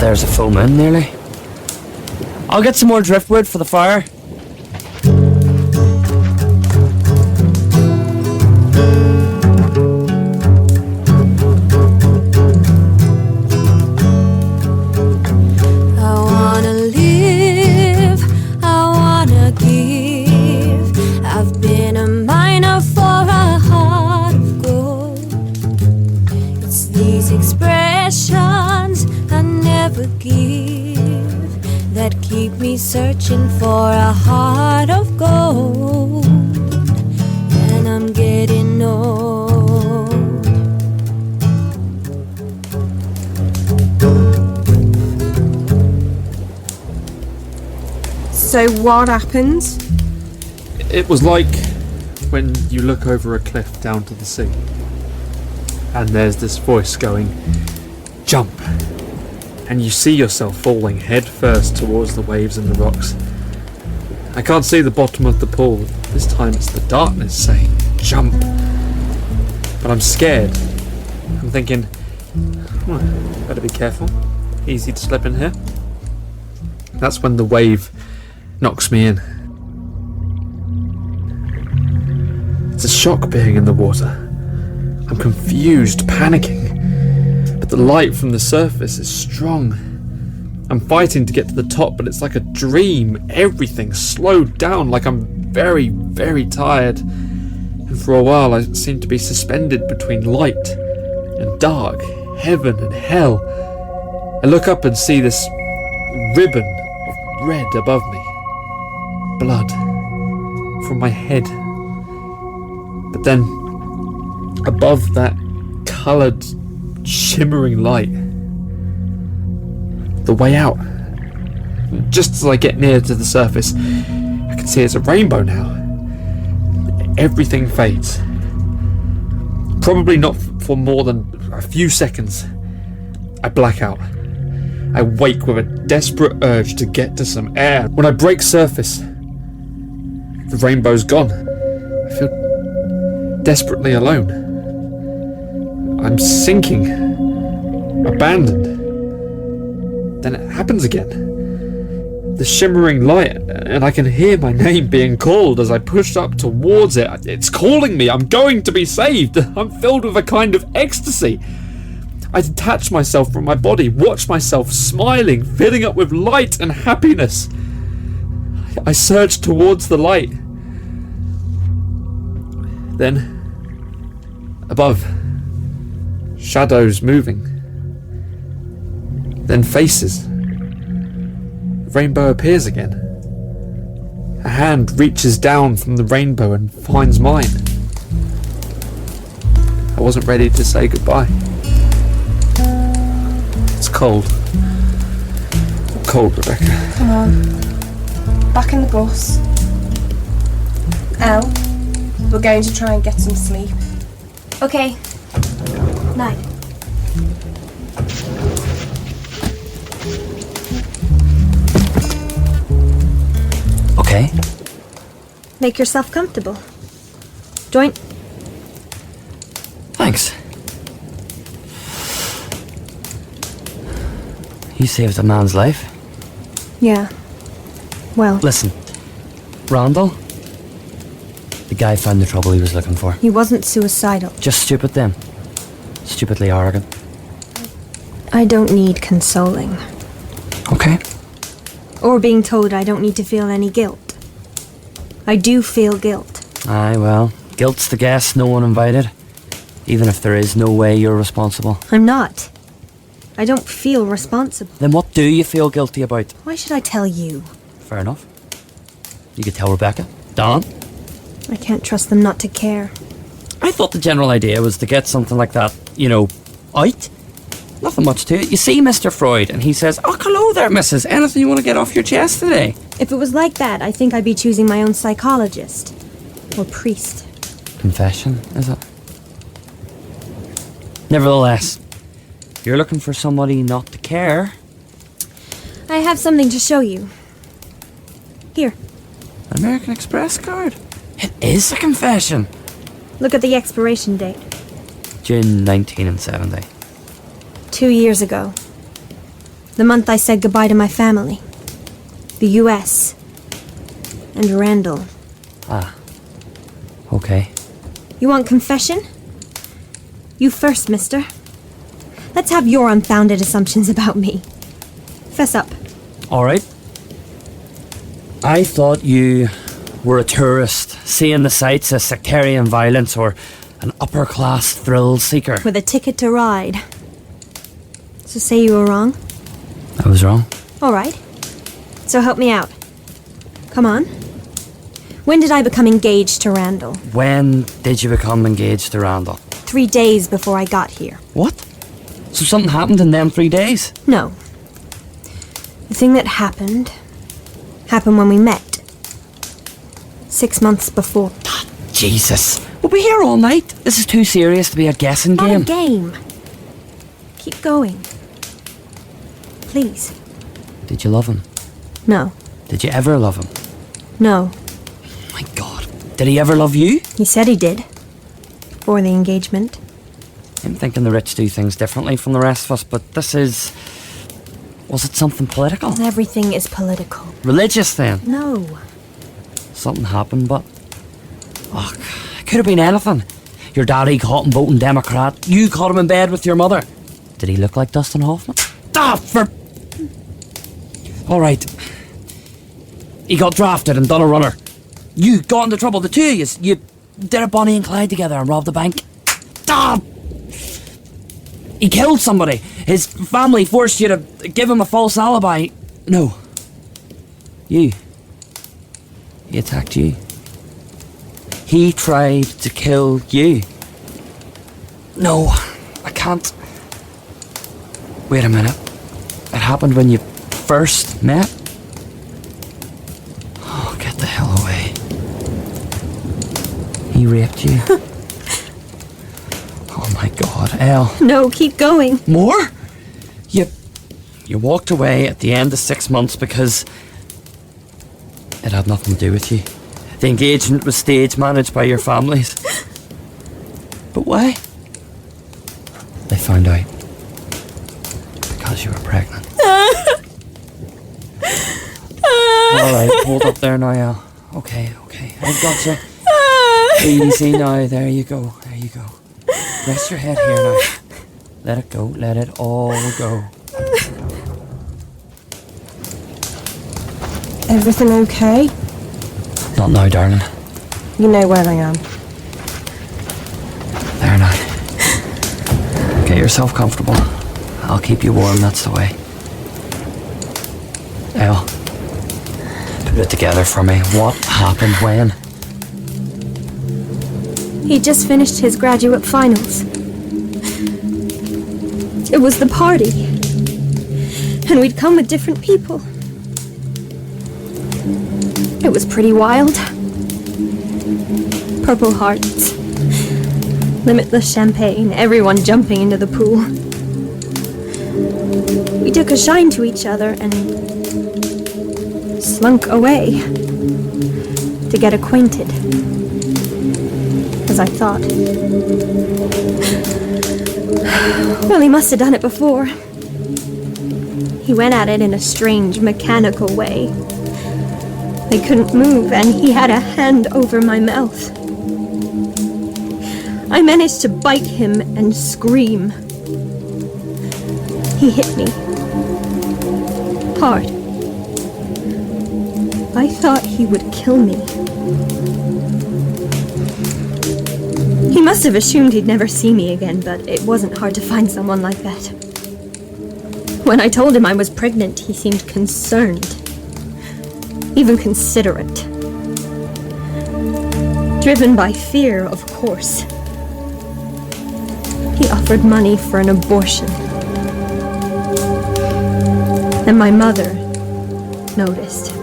There's a full moon nearly. I'll get some more driftwood for the fire. I wanna live, I wanna give. I've been a miner for a heart of gold. It's these expressions I never give that keep me searching for a heart of gold. And I'm getting old. So what happened? It was like when you look over a cliff down to the sea, and there's this voice going, jump, and you see yourself falling head first towards the waves and the rocks. I can't see the bottom of the pool. This time it's the darkness saying, jump. But I'm scared. I'm thinking, better be careful. Easy to slip in here. That's when the wave knocks me in. It's a shock being in the water. I'm confused, panicking. But the light from the surface is strong. I'm fighting to get to the top, but it's like a dream. Everything slowed down, like I'm very, very tired. And for a while I seem to be suspended between light and dark, heaven and hell. I look up and see this ribbon of red above me. Blood from my head. But then, above that coloured, shimmering light, the way out. Just as I get near to the surface, I can see it's a rainbow now. Everything fades. Probably not for more than a few seconds. I black out. I wake with a desperate urge to get to some air. When I break surface, the rainbow's gone. I feel desperately alone. I'm sinking, abandoned. Then it happens again. The shimmering light, and I can hear my name being called as I push up towards it. It's calling me. I'm going to be saved. I'm filled with a kind of ecstasy. I detach myself from my body, watch myself smiling, filling up with light and happiness. I surge towards the light. Then, above, shadows moving. Then faces. The rainbow appears again. A hand reaches down from the rainbow and finds mine. I wasn't ready to say goodbye. It's cold. Cold, Rebecca. Come on. Back in the bus. Elle, we're going to try and get some sleep. Okay. Night. Okay. Make yourself comfortable. Joint. Thanks. You saved a man's life. Yeah. Well, Listen, Randall, the guy found the trouble he was looking for. he wasn't suicidal. Just stupid then. Stupidly arrogant. I don't need consoling. Okay. Or being told I don't need to feel any guilt. I do feel guilt. Aye, well, guilt's the guest no one invited. Even if there is no way you're responsible. I'm not. I don't feel responsible. Then what do you feel guilty about? Why should I tell you? Fair enough. You could tell Rebecca. Don? I can't trust them not to care. I thought the general idea was to get something like that, out. Nothing much to it. You see Mr. Freud and he says, "Oh, hello there, missus. Anything you want to get off your chest today?" If it was like that, I think I'd be choosing my own psychologist. Or priest. Confession, is it? Nevertheless, if you're looking for somebody not to care... I have something to show you. Here, An American Express card? It is a confession. look at the expiration date. June 1970. 2 years ago. The month I said goodbye to my family. The US. And Randall. Ah. Okay. You want confession? You first, mister. Let's have your unfounded assumptions about me. Fess up. Alright. I thought you were a tourist, seeing the sights of sectarian violence, or an upper-class thrill seeker. With a ticket to ride. So say you were wrong? I was wrong. Alright. So help me out. Come on. When did I become engaged to Randall? When did you become engaged to Randall? 3 days before I got here. What? So something happened in them 3 days? No. The thing that happened when we met. 6 months before. Jesus. We'll be here all night. This is too serious to be a guessing Not game. a game. Keep going. Please. Did you love him? No. Did you ever love him? No. My God. Did he ever love you? He said he did. Before the engagement. I'm thinking the rich do things differently from the rest of us, but this is... Was it something political? Everything is political. Religious then? No. Something happened, but... Oh, it could have been anything. Your daddy caught him voting Democrat. You caught him in bed with your mother. Did he look like Dustin Hoffman? Ah, for... Alright. He got drafted and done a runner. You got into trouble. The two of you did a Bonnie and Clyde together and robbed a bank. Ah! He killed somebody. His family forced you to give him a false alibi. No. You. He attacked you. He tried to kill you. No, I can't. Wait a minute. It happened when you first met? Oh, get the hell away. He raped you. Oh my God, Elle. No, keep going. More? You walked away at the end of 6 months because it had nothing to do with you. The engagement was stage managed by your families. But why? They found out. Because you were pregnant. Alright, hold up there now, Elle. Okay, I've got you. Easy now, there you go. Rest your head here now. Let it go, let it all go. Everything okay? Not now, darling. You know where I am. There now. Get yourself comfortable. I'll keep you warm, that's the way. Elle, put it together for me. What happened when? He just finished his graduate finals. It was the party. And we'd come with different people. It was pretty wild. Purple hearts. Limitless champagne, everyone jumping into the pool. We took a shine to each other and slunk away to get acquainted. As I thought. Well, he must have done it before. He went at it in a strange, mechanical way. I couldn't move, and he had a hand over my mouth. I managed to bite him and scream. He hit me. Hard. I thought he would kill me. He must have assumed he'd never see me again, but it wasn't hard to find someone like that. When I told him I was pregnant, he seemed concerned. Even considerate. Driven by fear, of course. He offered money for an abortion. And my mother noticed.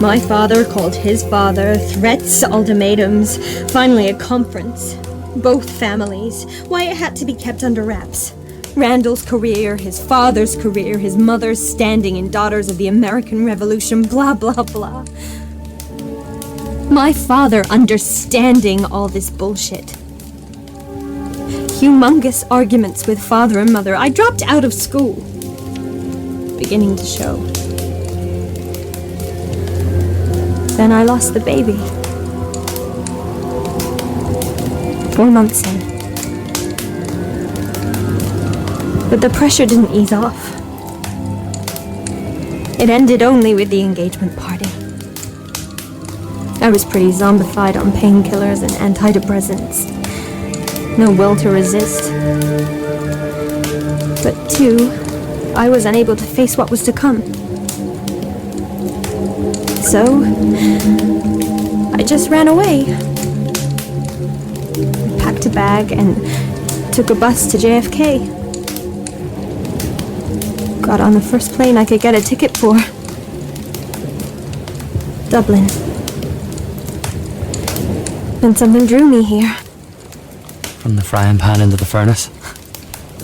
My father called his father, threats, ultimatums, finally a conference. Both families. Why it had to be kept under wraps. Randall's career, his father's career, his mother's standing in Daughters of the American Revolution, blah, blah, blah. My father understanding all this bullshit. Humongous arguments with father and mother. I dropped out of school. beginning to show. Then I lost the baby. 4 months in. But the pressure didn't ease off. It ended only with the engagement party. I was pretty zombified on painkillers and antidepressants. No will to resist. But too, I was unable to face what was to come. So, I just ran away. Packed a bag and took a bus to JFK. Got on the first plane I could get a ticket for. Dublin. Then something drew me here. From the frying pan into the furnace.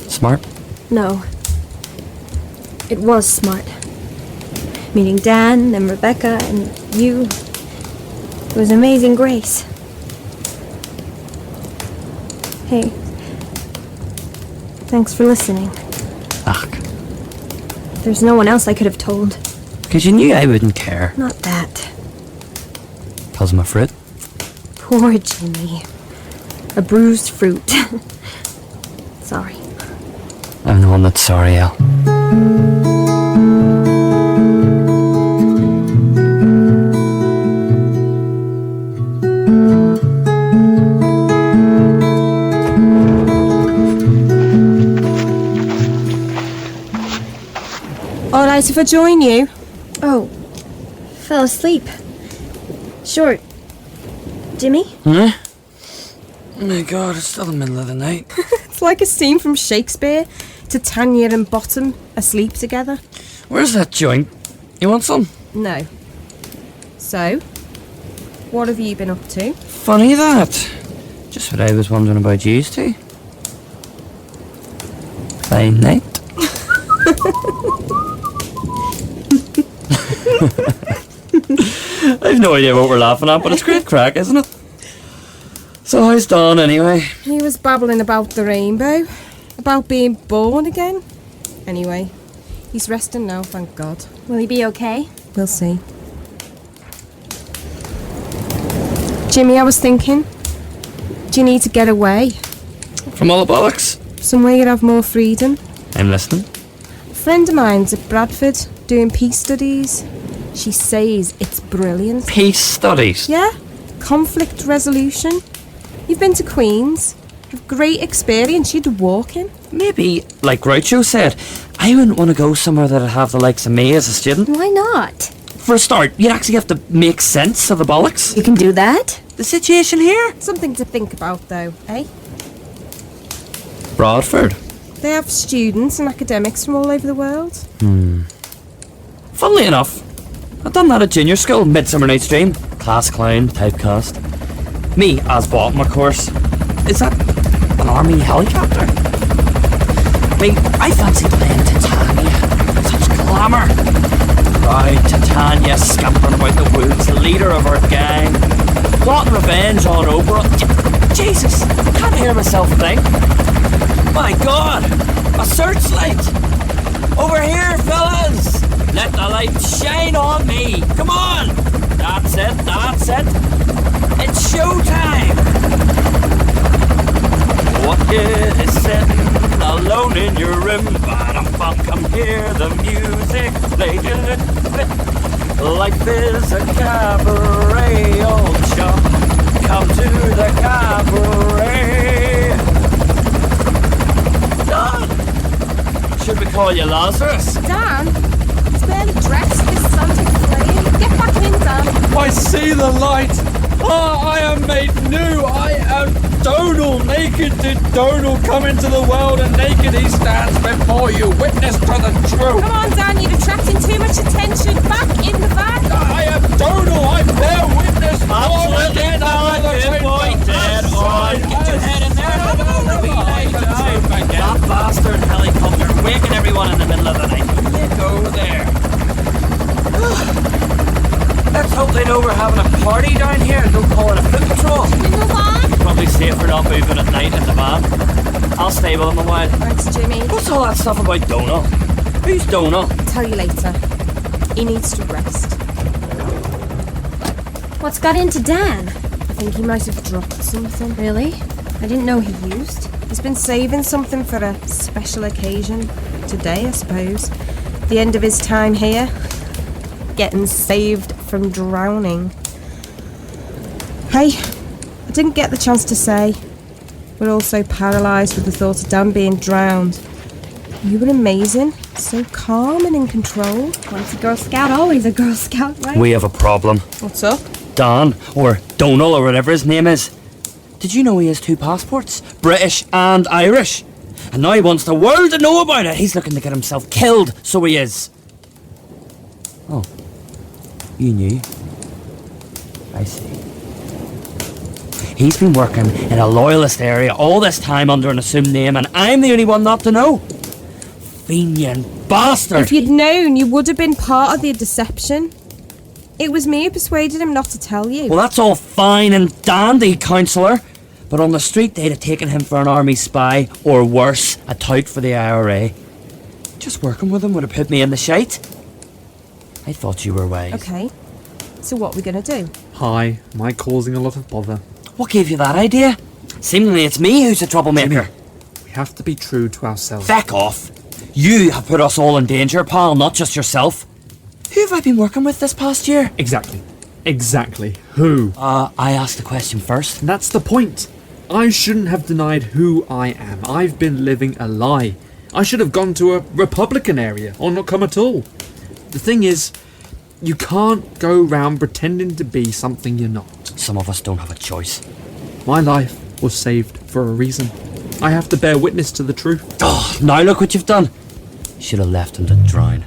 Smart? No. It was smart. Meeting Dan, then Rebecca, and you. It was amazing grace. Hey. Thanks for listening. Ach. There's no one else I could have told. Because you knew I wouldn't care. Not that. Because I'm a fruit. Poor Jimmy. A bruised fruit. Sorry. I'm the one that's sorry, Elle. Alright if I join you? Oh. Fell asleep. Sure. Jimmy? Huh? Oh my god, it's still the middle of the night. It's like a scene from Shakespeare. Titania and Bottom asleep together. Where's that joint? You want some? No. So, what have you been up to? Funny that. Just what I was wondering about you two. Fine night. I've no idea what we're laughing at, but it's great crack, isn't it? So how's Don anyway? He was babbling about the rainbow, about being born again. Anyway, he's resting now, thank God. Will he be okay? We'll see. Jimmy, I was thinking, do you need to get away? From all the bollocks? Somewhere you'd have more freedom? I'm listening. A friend of mine's at Bradford doing peace studies. She says it's brilliant. Peace studies? Yeah, conflict resolution. You've been to Queen's. You've great experience. You'd walk in. Maybe, like Groucho said, I wouldn't want to go somewhere that'd have the likes of me as a student. Why not? For a start, you'd actually have to make sense of the bollocks. You can do that? The situation here? Something to think about, though, eh? Bradford. They have students and academics from all over the world. Funnily enough, I've done that at junior school, Midsummer Night's Dream. Class clown, typecast. Me as bottom, of course. Is that an army helicopter? Me, I fancy playing Titania. Such glamour. Proud Titania scampering about the woods, leader of our gang. Plotting revenge on Oprah. Jesus, I can't hear myself think. My God, a searchlight. Over here, fellas. Let the light shine on me. Come on. That's it, that's it. It's showtime. What good is sitting alone in your room? Ba-dum-bum, come hear the music play. Life is a cabaret, old chum. Come to the cabaret. Don! Should we call you Lazarus? Dan, he's barely dressed. This Santa flame. Get back in, Dan. I see the light. I am made new. I am Donal. Naked did Donal come into the world, and naked he stands before you. Witness to the truth. Come on, Dan, you're attracting too much attention. Back in the van. I am Donal. I bear witness. Absolutely not. Good boy, dead on. Get your head in there. Have another wee light. That bastard helicopter waking everyone in the middle of the night. You go there. Let's hope they know we're having a party down here and don't call it a foot patrol. In the van? Probably safer not moving at night in the van. I'll stay with them a while. Thanks, Jimmy. What's all that stuff about Donal? Who's Donal? Tell you later. He needs to rest. What's got into Dan? I think he might have dropped something. Really? I didn't know he used. He's been saving something for a special occasion. Today, I suppose. The end of his time here. Getting saved from drowning. Hey, I didn't get the chance to say. We're all so paralysed with the thought of Dan being drowned. You were amazing. So calm and in control. Once a Girl Scout, always a Girl Scout, right? We have a problem. What's up? Dan, or Donal, or whatever his name is. Did you know he has 2 passports? British and Irish. And now he wants the world to know about it. He's looking to get himself killed, so he is. Oh. You knew. I see. He's been working in a loyalist area all this time under an assumed name, and I'm the only one not to know. Fiend bastard! If you'd known, you would have been part of the deception. It was me who persuaded him not to tell you. Well, that's all fine and dandy, counsellor. But on the street, they'd have taken him for an army spy, or worse, a tout for the IRA. Just working with him would have put me in the shite. I thought you were wise. Okay, so what are we going to do? Hi, am I causing a lot of bother? What gave you that idea? Seemingly it's me who's a troublemaker. We have to be true to ourselves. Feck off. You have put us all in danger, pal, not just yourself. Who have I been working with this past year? Exactly. Exactly. Who? I asked the question first. And that's the point. I shouldn't have denied who I am. I've been living a lie. I should have gone to a Republican area, or not come at all. The thing is, you can't go round pretending to be something you're not. Some of us don't have a choice. My life was saved for a reason. I have to bear witness to the truth. Oh, now look what you've done. Should have left him to drown.